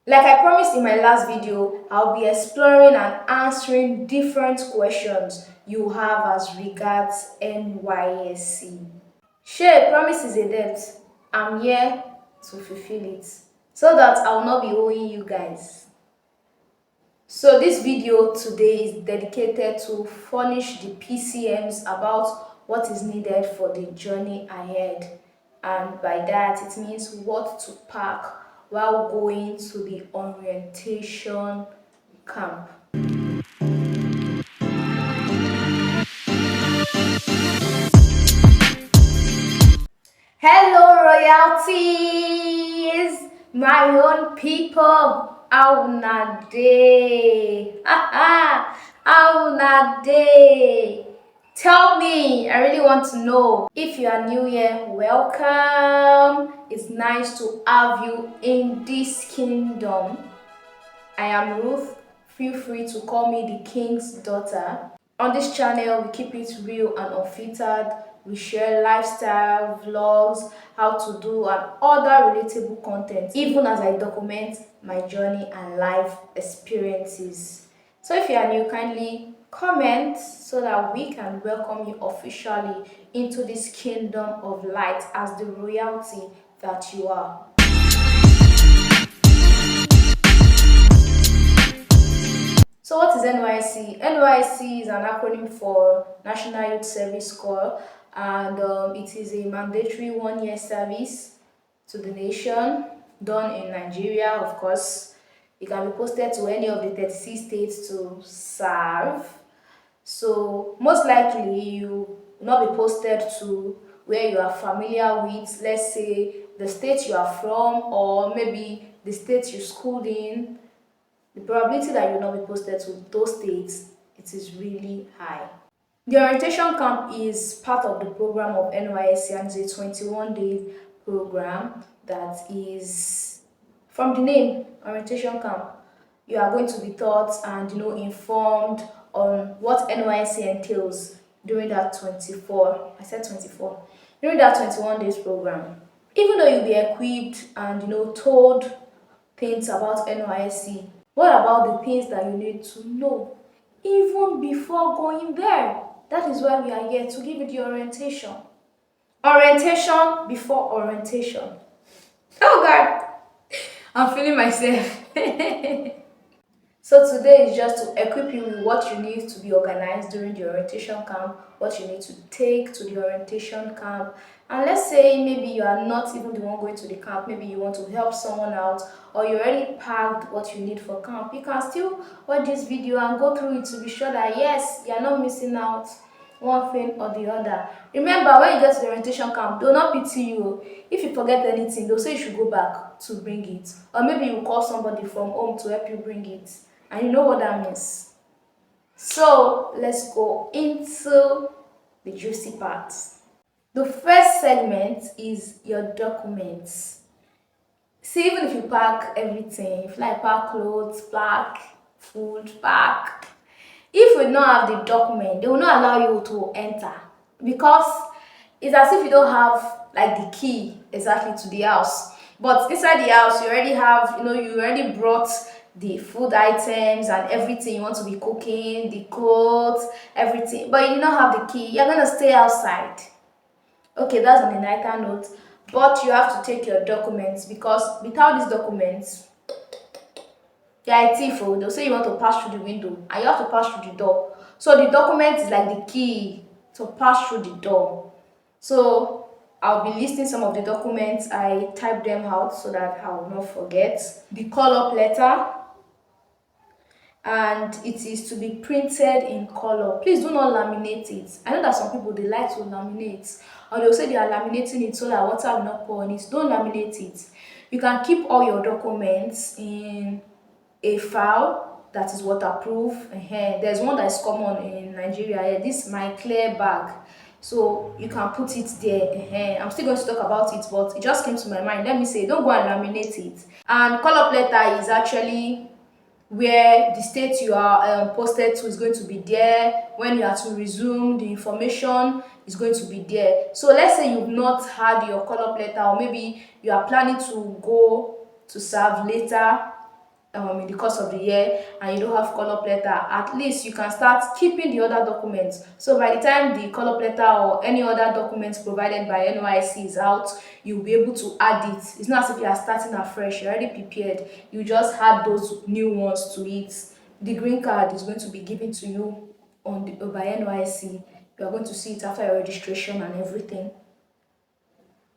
Like I promised in my last video, I'll be exploring and answering different questions you have as regards NYSC. Sure, a promise is a debt. I'm here to fulfill it so that I'll not be owing you guys. So this video today is dedicated to furnish the PCMs about what is needed for the journey ahead. And by that, it means what to pack while going to the orientation camp. Hello, royalties, my own people. How una dey? How una dey? Tell me, I really want to know. If you are new here, welcome. It's nice to have you in this kingdom. I am Ruth. Feel free to call me the king's daughter. On this channel, we keep it real and unfiltered. We share lifestyle, vlogs, how to do, and other relatable content, even as I document my journey and life experiences. So if you are new, kindly comment so that we can welcome you officially into this kingdom of light as the royalty that you are. So what is NYSC? NYSC is an acronym for National Youth Service Corps, and it is a mandatory 1-year service to the nation done in Nigeria, of course. You can be posted to any of the 36 states to serve. So most likely you will not be posted to where you are familiar with, let's say the state you are from, or maybe the state you schooled in. The probability that you will not be posted to those states, it is really high. The orientation camp is part of the program of NYSC, and it's a 21-day program that is, from the name, orientation camp. You are going to be taught and informed on what NYSC entails during that 24, I said 24, during that 21 days program. Even though you'll be equipped and told things about NYSC, what about the things that you need to know even before going there? That is why we are here, to give you the orientation. Orientation before orientation. Oh God, I'm feeling myself. So today is just to equip you with what you need to be organized during the orientation camp, what you need to take to the orientation camp. And let's say maybe you are not even the one going to the camp, maybe you want to help someone out, or you already packed what you need for camp. You can still watch this video and go through it to be sure that yes, you are not missing out one thing or the other. Remember, when you get to the orientation camp, they'll not pity you. If you forget anything, they'll say you should go back to bring it, or maybe you call somebody from home to help you bring it. And you know what that means. So let's go into the juicy parts. The first segment is your documents. See, even if you pack everything, if like pack clothes, pack food, pack, if you don't have the document, they will not allow you to enter, because it's as if you don't have like the key exactly to the house. But inside the house, you already have, you already brought the food items and everything you want to be cooking, the clothes, everything, but you do not have the key. You're gonna stay outside. Okay, that's on a lighter note, but you have to take your documents, because without these documents, you're a thief. They'll say you want to pass through the window and you have to pass through the door. So the document is like the key to pass through the door. So I'll be listing some of the documents. I typed them out so that I will not forget. The call-up letter, and it is to be printed in color. Please do not laminate it. I know that some people, they like to laminate, or they'll say they are laminating it so that water will not pour on it. Don't laminate it. You can keep all your documents in a file that is waterproof. There's one that is common in Nigeria, this my clear bag, so you can put it there. I'm still going to talk about it, but it just came to my mind. Let me say, don't go and laminate it. And call-up letter is actually where the state you are posted to is going to be there. When you are to resume, the information is going to be there. So let's say you've not had your call-up letter, or maybe you are planning to go to serve later, in the course of the year and you don't have call-up letter, at least you can start keeping the other documents. So by the time the call-up letter or any other documents provided by NYSC is out, you'll be able to add it. It's not as if you are starting afresh, you're already prepared. You just add those new ones to it. The green card is going to be given to you by NYSC. You are going to see it after your registration and everything.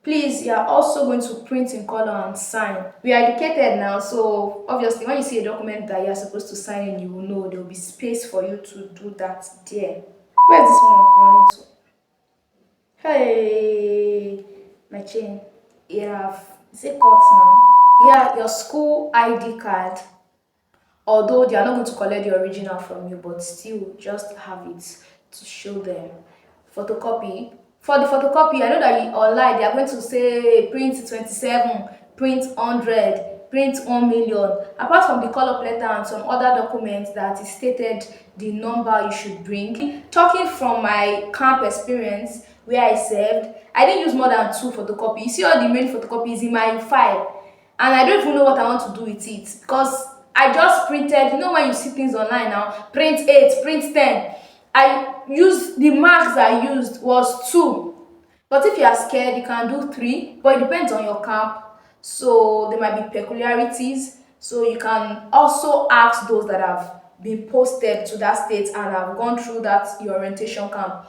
Please, you are also going to print in color and sign. We are educated now, so obviously when you see a document that you are supposed to sign in, you will know there will be space for you to do that there. Where is this one running to? Hey, my chain. Yeah, is it cut now? Yeah, your school ID card. Although they are not going to collect the original from you, but still just have it to show them. Photocopy. For the photocopy, I know that online they are going to say print 27, print 100, print 1 million. Apart from the call-up letter and some other documents that is stated the number you should bring. Talking from my camp experience where I served, I didn't use more than 2 photocopies. You see all the main photocopies in my file, and I don't even know what I want to do with it because I just printed. You know when you see things online now, print 8, print 10. I used the marks I used was 2, but if you are scared you can do 3, but it depends on your camp, so there might be peculiarities. So you can also ask those that have been posted to that state and have gone through that your orientation camp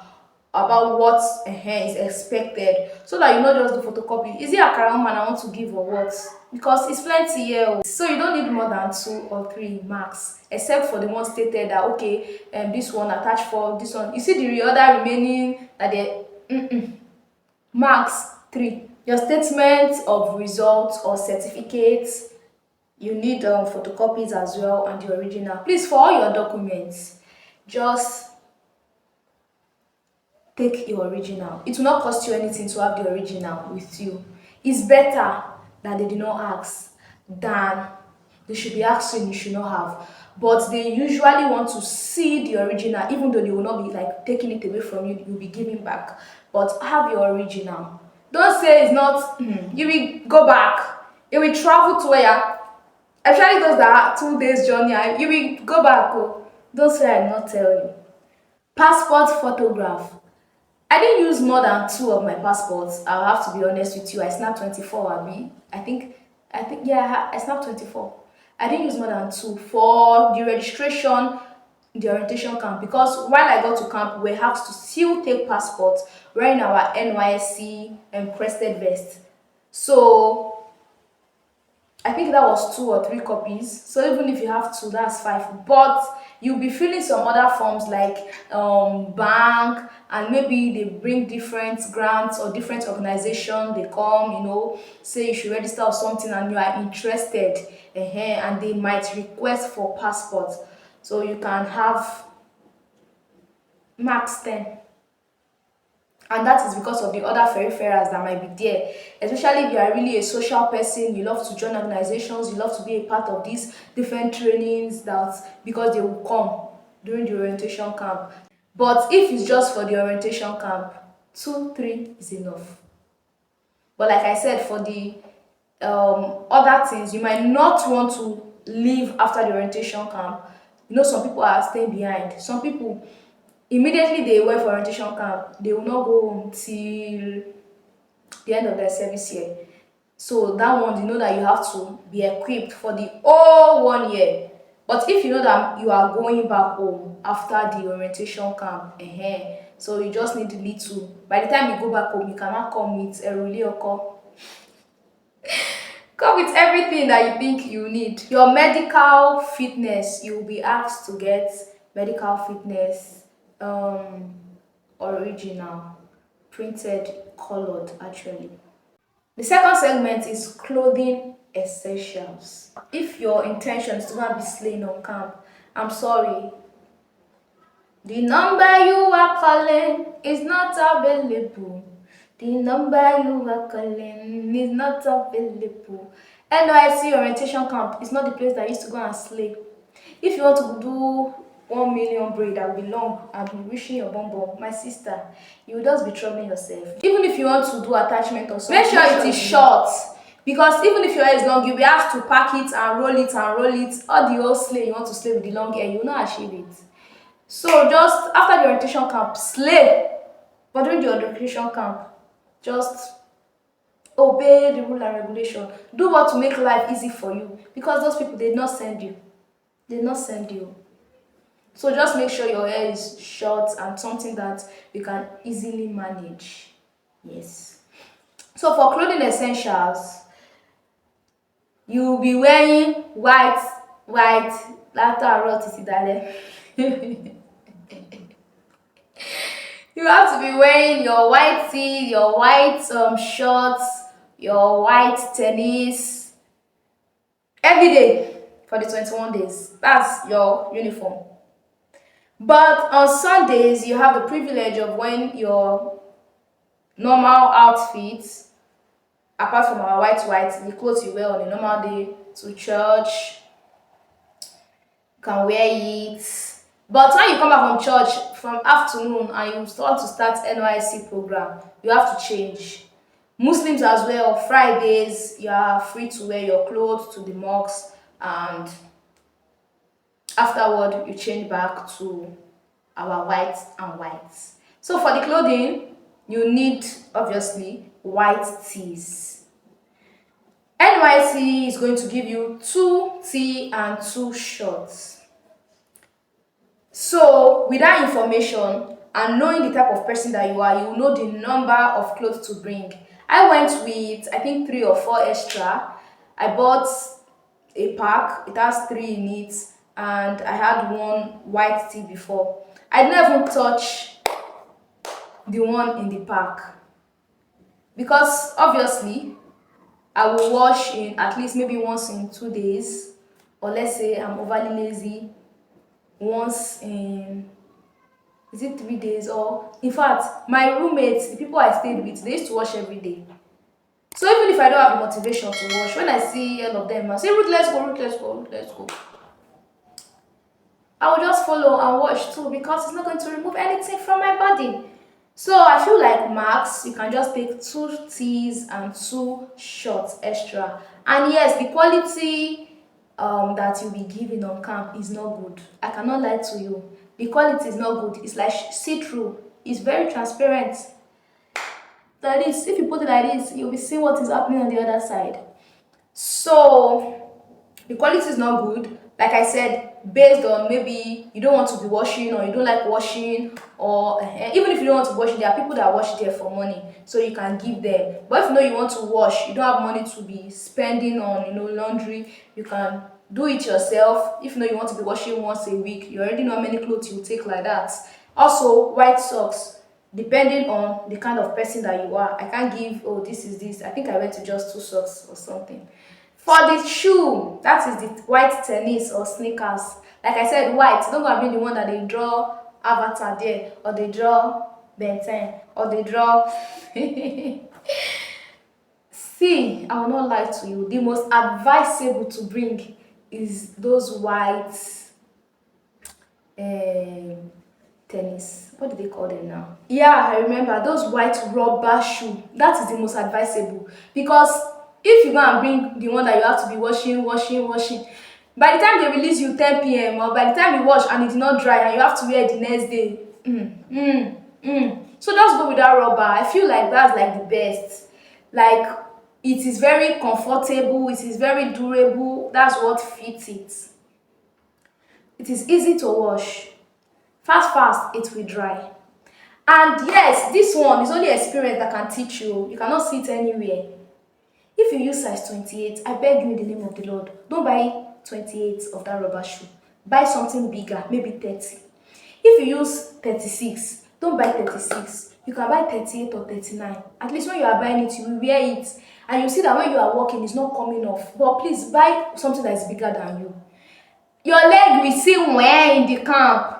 about what is expected, so that you not just do photocopy. Is it a man I want to give or what? Because it's plenty here, so you don't need more than 2 or 3 marks, except for the one stated that okay, this one attached for this one. You see the other remaining that they marks 3. Your statement of results or certificates, you need photocopies as well, and the original. Please, for all your documents, just take your original. It will not cost you anything to have the original with you. It's better that they did not ask than they should be asking you should not have. But they usually want to see the original, even though they will not be like taking it away from you, you'll be giving back. But have your original. Don't say it's not, you will go back. You will travel to where, especially those that are 2 days journey, you will go back. Oh. Don't say I did not tell you. Passport photograph. I didn't use more than 2 of my passports. I'll have to be honest with you. I snapped 24, Abby. I think, yeah, I snapped 24. I didn't use more than 2 for the registration, the orientation camp, because while I got to camp, we have to still take passports wearing our NYSC and crested vest. So I think that was 2 or 3 copies. So even if you have 2, that's 5. But you'll be filling some other forms like bank, and maybe they bring different grants or different organization. They come, say you should register or something, and you are interested, and they might request for passport. So you can have max 10. And that is because of the other peripherals that might be there. Especially if you are really a social person, you love to join organizations, you love to be a part of these different trainings, because they will come during the orientation camp. But if it's just for the orientation camp, 2, 3 is enough. But like I said, for the other things, you might not want to leave after the orientation camp. Some people are staying behind. Some people, immediately they went for orientation camp, they will not go home till the end of their service year. So that one, that you have to be equipped for the whole 1 year. But if you know that you are going back home after the orientation camp, so you just need little. By the time you go back home, you cannot come with a relay or come with everything that you think you need. Your medical fitness, you will be asked to get medical fitness original, printed, colored actually. The second segment is clothing essentials. If your intention is to go and be slaying on camp, I'm sorry, the number you are calling is not available. The number you are calling is not available. NYSC orientation camp is not the place that I used to go and slay. If you want to do 1 million braid that will be long and be wishing your bum, my sister, you will just be troubling yourself. Even if you want to do attachment or something, make sure it is short. Because even if your hair is long, you'll be asked to pack it and roll it and roll it. All the whole slay you want to slay with the long hair, you will not achieve it. So just after the orientation camp, slay. But during the orientation camp, just obey the rule and regulation. Do what to make life easy for you. Because those people did not send you. They did not send you. So just make sure your hair is short and something that you can easily manage. Yes. So for clothing essentials, you'll be wearing white, látàárọ̀ títí dalẹ́. You have to be wearing your white tee, your white shorts, your white tennis every day for the 21 days. That's your uniform. But on Sundays, you have the privilege of wearing your normal outfits, apart from our white, the clothes you wear on a normal day to church. You can wear it. But when you come back from church from afternoon and you start NYSC program, you have to change. Muslims as well, Fridays, you are free to wear your clothes to the mosque, and afterward you change back to our white and whites. So for the clothing, you need obviously white tees. NYC is going to give you 2 tee and 2 shorts. So with that information and knowing the type of person that you are, you will know the number of clothes to bring. I went with, I think, 3 or 4 extra. I bought a pack, it has 3 in it, and I had 1 white tee before. I didn't even touch the one in the pack because obviously I will wash in at least maybe once in 2 days, or let's say I'm overly lazy, once in, is it 3 days? Or in fact, my roommates, the people I stayed with, they used to wash every day. So even if I don't have the motivation to wash, when I see all of them, I say, Ruth, let's go, Ruth, let's go, Ruth, let's go. I will just follow and wash too, because it's not going to remove anything from my body. So I feel like max, you can just take 2 tees and 2 shorts extra. And yes, the quality that you'll be given on camp is not good. I cannot lie to you. The quality is not good. It's like see-through. It's very transparent. That is, if you put it like this, you'll be seeing what is happening on the other side. So the quality is not good. Like I said, based on maybe you don't want to be washing, or you don't like washing, or even if you don't want to wash, there are people that wash there for money, so you can give them. But if you know you want to wash, you don't have money to be spending on laundry, you can do it yourself. If you know you want to be washing once a week, you already know how many clothes you take like that. Also, white socks, depending on the kind of person that you are. I can't give, oh, this is this. I think I went to just 2 socks or something. For the shoe, that is the white tennis or sneakers. Like I said, white. Don't go and bring the one that they draw Avatar there, or they draw Ben 10, or they draw. See, I will not lie to you. The most advisable to bring is those white tennis. What do they call them now? Yeah, I remember those white rubber shoe. That is the most advisable, because if you go and bring the one that you have to be washing, by the time they release you 10 p.m. or by the time you wash and it did not dry and you have to wear it the next day, so just go with that rubber. I feel like that's like the best. Like, it is very comfortable, it is very durable. That's what fits it. It is easy to wash. Fast, it will dry. And yes, this one is only experience that can teach you. You cannot see it anywhere. If you use size 28, I beg you in the name of the Lord, don't buy 28 of that rubber shoe. Buy something bigger, maybe 30. If you use 36, don't buy 36. You can buy 38 or 39. At least when you are buying it, you will wear it. And you see that when you are walking, it's not coming off. But please, buy something that is bigger than you. Your leg will see where in the camp.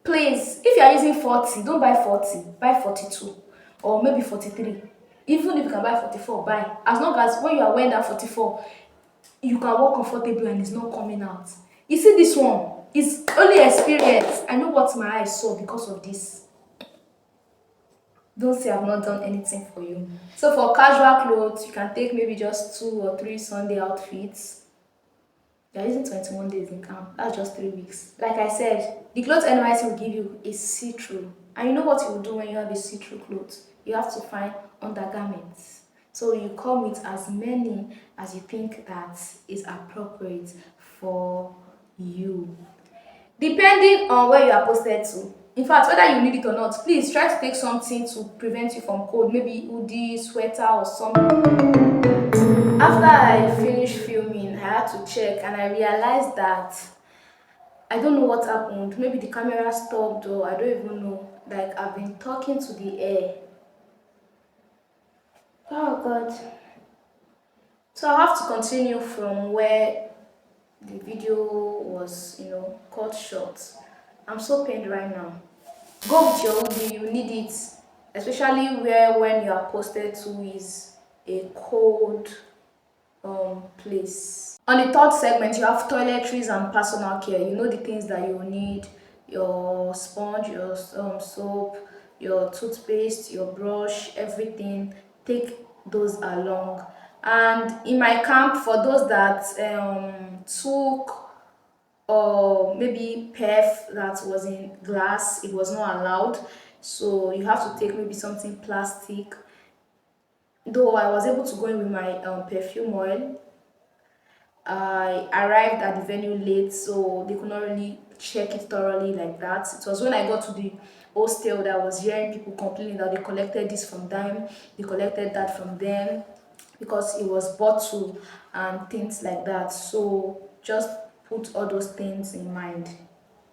Please, if you are using 40, don't buy 40. Buy 42 or maybe 43. Even if you can buy 44, buy. As long as when you are wearing that 44, you can walk comfortably and it's not coming out. You see, this one is only experience. I know what my eyes saw because of this. Don't say I've not done anything for you. So for casual clothes, you can take maybe just 2 or 3 Sunday outfits. You're using 21 days in camp. That's just 3 weeks. Like I said, the clothes NYC will give you is see-through. And you know what you will do when you have a see-through clothes? You have to find undergarments. So you come with as many as you think that is appropriate for you. Depending on where you are posted to. In fact, whether you need it or not, please try to take something to prevent you from cold, maybe hoodie, sweater, or something. After I finished filming, I had to check and I realized that I don't know what happened. Maybe the camera stopped or I don't even know. Like I've been talking to the air. Oh God. So I have to continue from where the video was, cut short. I'm so pained right now. Go with your hoodie, you need it, especially where when you are posted to is a cold place. On the third segment, you have toiletries and personal care. You know the things that you need: your sponge, your soap, your toothpaste, your brush, everything. Take those along. And in my camp, for those that took or maybe perf that was in glass, it was not allowed. So you have to take maybe something plastic. Though I was able to go in with my perfume oil, I arrived at the venue late, so they could not really check it thoroughly like that. It was when I got to the hostel that I was hearing people complaining that they collected this from them, they collected that from them, because it was bottled and things like that. So just put all those things in mind.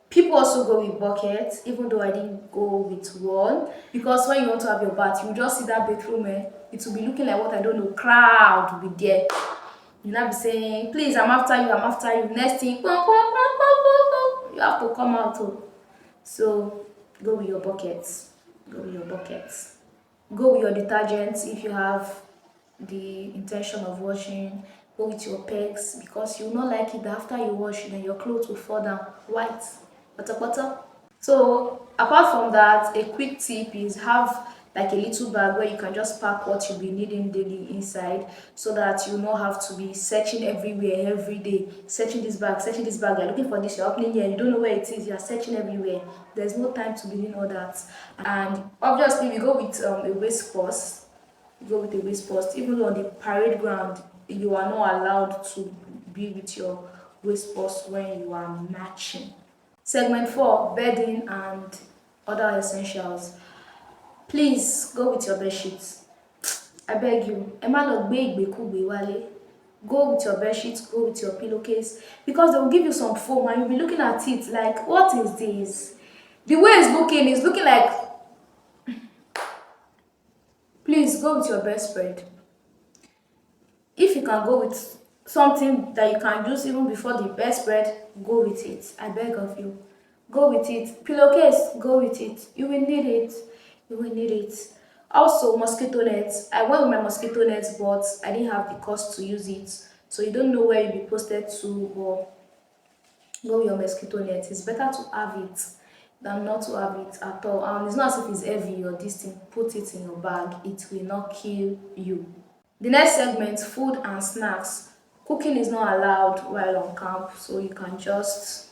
People also go with buckets, even though I didn't go with one, because when you want to have your bath, you just see that bathroom, it will be looking like what I don't know, crowd will be there. You now be saying, please, I'm after you, I'm after you. Next thing, you have to come out. Oh. So go with your buckets. Go with your buckets. Go with your detergents if you have the intention of washing. Go with your pegs because you will not like it that after you wash, then your clothes will fall down white. Butter. So apart from that, a quick tip is have like a little bag where you can just pack what you'll be needing daily inside, so that you not have to be searching everywhere every day, searching this bag, you're looking for this, you're opening here, you don't know where it is, you're searching everywhere. There's no time to be doing all that. And obviously we go with a waist purse. You go with a waist purse. Even on the parade ground, you are not allowed to be with your waist purse when you are marching. Segment 4, bedding and other essentials. Please go with your bed sheets. I beg you, ẹ má lọ gbé ìgbékúgbé wálé. Go with your bed sheets, go with your pillowcase, because they will give you some foam and you'll be looking at it like, what is this? The way it's looking is looking like, please go with your bedspread. If you can go with something that you can use even before the bedspread, go with it. I beg of you. Go with it. Pillowcase, go with it. You will need it. You will need it. Also, mosquito nets. I went with my mosquito nets, but I didn't have the cost to use it. So you don't know where you'll be posted to, but go with your mosquito net. It's better to have it than not to have it at all. And it's not as if it's heavy or this thing. Put it in your bag. It will not kill you. The next segment, food and snacks. Cooking is not allowed while on camp, so you can just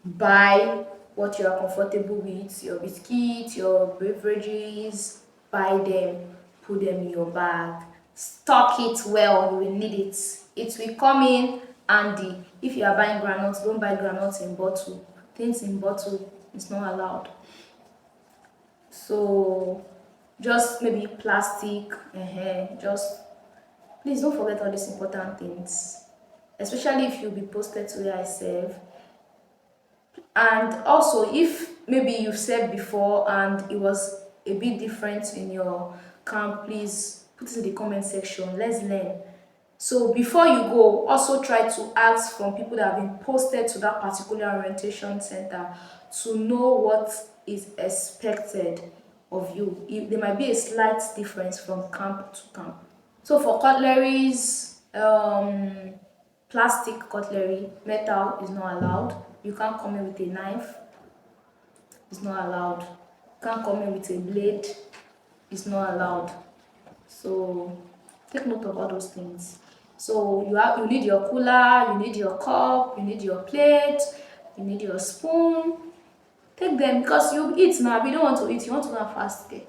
buy what you are comfortable with, your biscuits, your beverages, buy them, put them in your bag, stock it well, you will need it. It will come in handy. If you are buying granules, don't buy granules in bottle. Things in bottle is not allowed. So just maybe plastic, just please don't forget all these important things, especially if you'll be posted to where I serve. And also, if maybe you've served before and it was a bit different in your camp, please put it in the comment section. Let's learn. So before you go, also try to ask from people that have been posted to that particular orientation center to know what is expected of you. There might be a slight difference from camp to camp. So for cutleries, plastic cutlery, metal is not allowed. You can't come in with a knife. It's not allowed. You can't come in with a blade. It's not allowed. So take note of all those things. So you need your cooler, you need your cup, you need your plate, you need your spoon. Take them because you eat now. We don't want to eat, you want to go and fast there.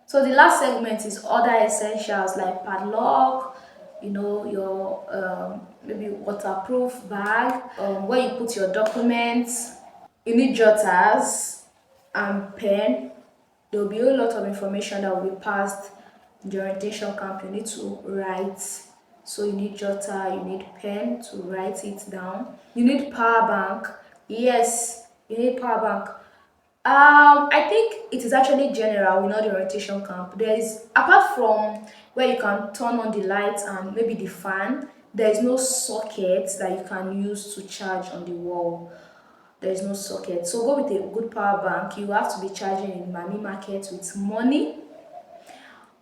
So the last segment is other essentials like padlock, your maybe waterproof bag, where you put your documents. You need jotters and pen. There will be a lot of information that will be passed in the orientation camp. You need to write. So you need jotter, you need pen to write it down. You need power bank. Yes, you need power bank. I think it is actually general in all the orientation camp. There is, apart from where you can turn on the lights and maybe the fan, there is no socket that you can use to charge on the wall. There is no socket. So go with a good power bank. You have to be charging in Mami Market with money.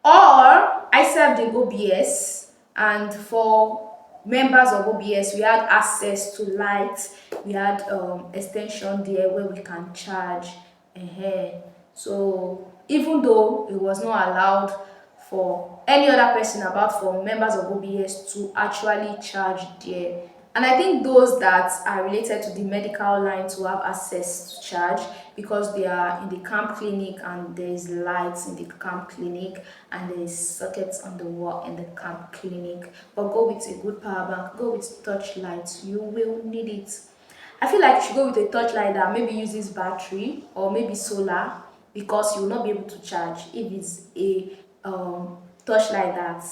Or I served in OBS, and for members of OBS, we had access to lights. We had extension there where we can charge. So even though it was not allowed for any other person about for members of OBS to actually charge there. And I think those that are related to the medical line to have access to charge because they are in the camp clinic and there is lights in the camp clinic and there is sockets on the wall in the camp clinic. But go with a good power bank, go with touch lights, you will need it. I feel like you should go with a torchlight that maybe uses battery or maybe solar because you will not be able to charge if it's a torchlight that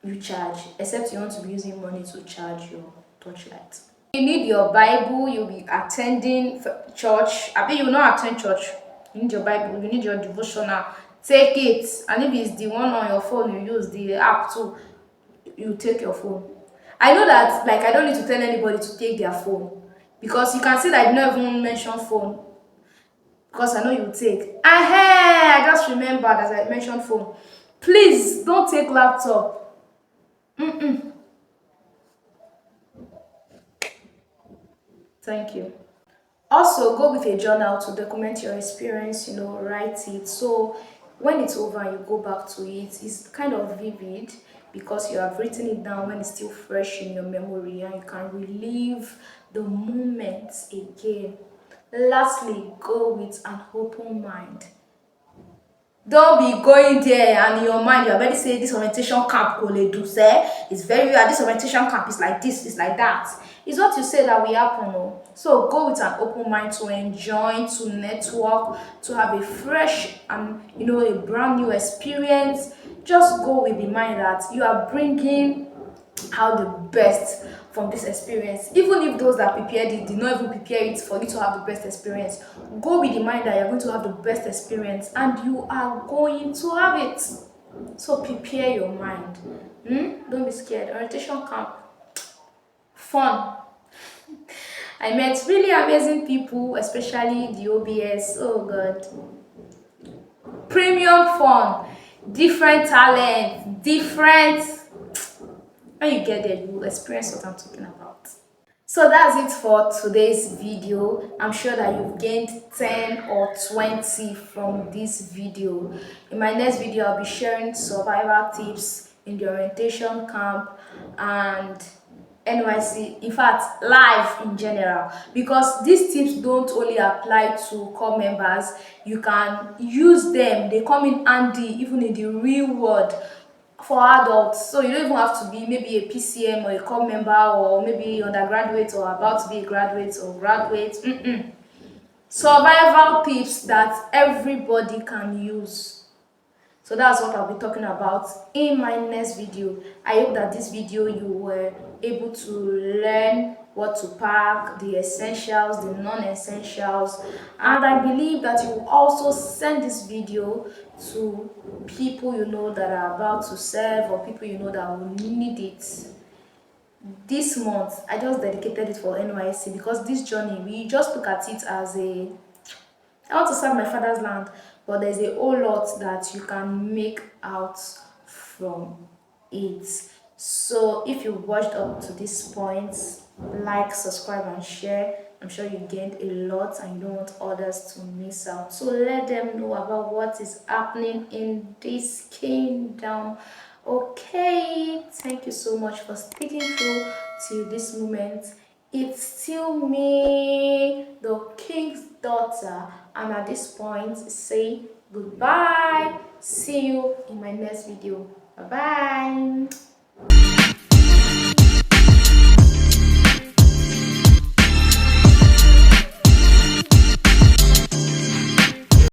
you charge, except you want to be using money to charge your torchlight. You need your Bible, you'll be attending church. I mean, you will not attend church. You need your Bible, you need your devotional. Take it. And if it's the one on your phone, you use the app too. You take your phone. I know that, like, I don't need to tell anybody to take their phone because you can see that I did not even mention phone because I know you take. I just remembered as I mentioned phone. Please don't take laptop. Thank you. Also, go with a journal to document your experience, write it. So when it's over and you go back to it, it's kind of vivid because you have written it down when it's still fresh in your memory and you can relive the moments again. Lastly, go with an open mind. Don't be going there and in your mind you're already saying this orientation camp do say it's very weird, this orientation camp is like this, it's like that. It's what you say that will happen. So go with an open mind to enjoy, to network, to have a fresh and a brand new experience. Just go with the mind that you are bringing out the best from this experience. Even if those that prepared it did not even prepare it for you to have the best experience, go with the mind that you're going to have the best experience and you are going to have it. So prepare your mind. Don't be scared. Orientation camp, fun. I met really amazing people, especially the OBS. Oh god, premium fun, different talent, different. When you get there, you will experience what I'm talking about. So that's it for today's video. I'm sure that you've gained 10 or 20 from this video. In my next video, I'll be sharing survival tips in the orientation camp and NYSC, in fact life in general, because these tips don't only apply to core members. You can use them, they come in handy even in the real world for adults. So you don't even have to be maybe a PCM or a core member or maybe undergraduate or about to be a graduate or graduate. Survival tips that everybody can use. So that's what I'll be talking about in my next video. I hope that this video you were able to learn what to pack, the essentials, the non-essentials, and I believe that you will also send this video to people that are about to serve or people that will need it. This month I just dedicated it for NYSC because this journey we just look at it as I want to serve my father's land, but there's a whole lot that you can make out from it. So if you watched up to this point, like, subscribe, and share. I'm sure you gained a lot and you don't want others to miss out. So let them know about what is happening in this kingdom. Okay, thank you so much for sticking through till this moment. It's still me, the king's daughter, and at this point, say goodbye. See you in my next video. Bye bye.